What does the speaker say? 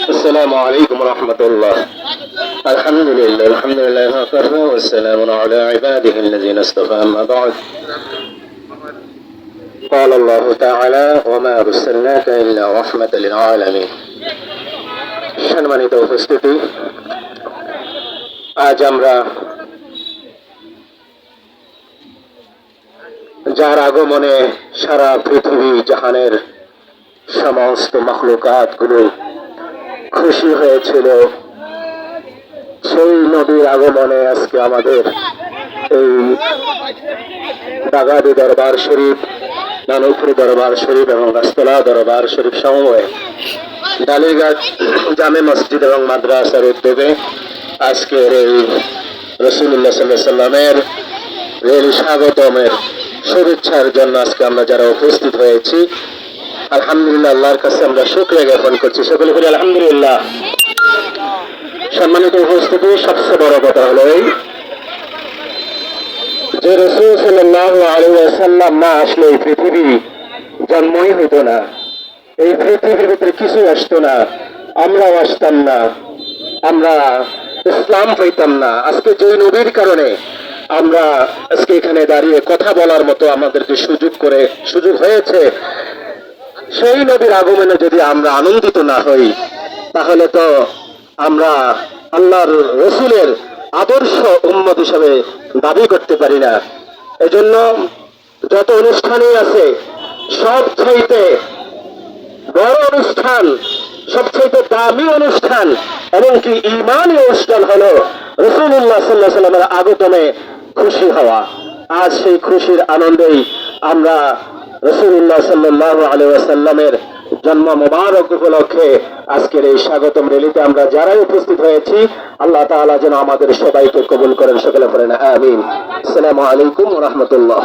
السلام عليكم ورحمة الله. الحمد لله وكفى والسلام على عباده الذين اصطفى. أما بعد قال الله تعالى وما أرسلناك إلا رحمة للعالمين. সম্মানিত উপস্থিতি, আজ আমরা যার আগমনে সারা পৃথিবী জাহানের সমস্ত মাখলুকাত গুলো খুশি হয়েছিল, সেই নবীর আগমনে আজকে আমাদের এই বাগাদি দরবার শরীফ, নানুপুর দরবার শরীফ এবং রাস্তলা দরবার শরীফ সময়ে ডালিঘাট জামে মসজিদ এবং মাদ্রাসার উদ্যোগে আজকের এই রাসূলুল্লাহ সাল্লাল্লাহু আলাইহি ওয়াসাল্লামের রেল স্বাগতমের শুভেচ্ছার জন্য আজকে আমরা যারা উপস্থিত হয়েছি, আলহামদুলিল্লাহ আল্লাহর কাছে আমরা শুকরিয়া জ্ঞাপন করছি। সকলে বলি আলহামদুলিল্লাহ। সম্মানিত উপস্থিতি, সবচেয়ে বড় কথা হলো এই যে রাসূল সাল্লাল্লাহু আলাইহি ওয়াসাল্লাম না আসলে এই পৃথিবী জন্মই হতো না, এই পৃথিবীর ভিতরে কিছু আসতো না, আমরাও আসতাম না, আমরা ইসলাম পাইতাম না। আজকে যে নবীর কারণে আমরা আজকে এখানে দাঁড়িয়ে কথা বলার মতো আমাদেরকে সুযোগ হয়েছে, সেই নবীর আগমনে যদি আমরা আনন্দিত না হই, তাহলে তো আমরা আল্লাহর রসুলের আদর্শ উম্মত হিসাবে দাবি করতে পারি না। এজন্য যত অনুষ্ঠানই আছে, সবচাইতে বড় অনুষ্ঠান, সবচাইতে দামি অনুষ্ঠান এবং কি ঈমানী অনুষ্ঠান হলো রাসূলুল্লাহ সাল্লাল্লাহু আলাইহি ওয়াসাল্লামের আগমনে খুশি হওয়া। আজ সেই খুশির আনন্দেই আমরা রাসূলুল্লাহ সাল্লাল্লাহু আলাইহি ওয়াসাল্লামের জন্ম মোবারক উপলক্ষে আজকের এই স্বাগতম র্যালিতে আমরা যারাই উপস্থিত হয়েছি, আল্লাহ তাআলা যেন আমাদের সবাইকে কবুল করেন। সকলে পড়েন আমিন। আসসালামু আলাইকুম ওয়া রাহমাতুল্লাহ।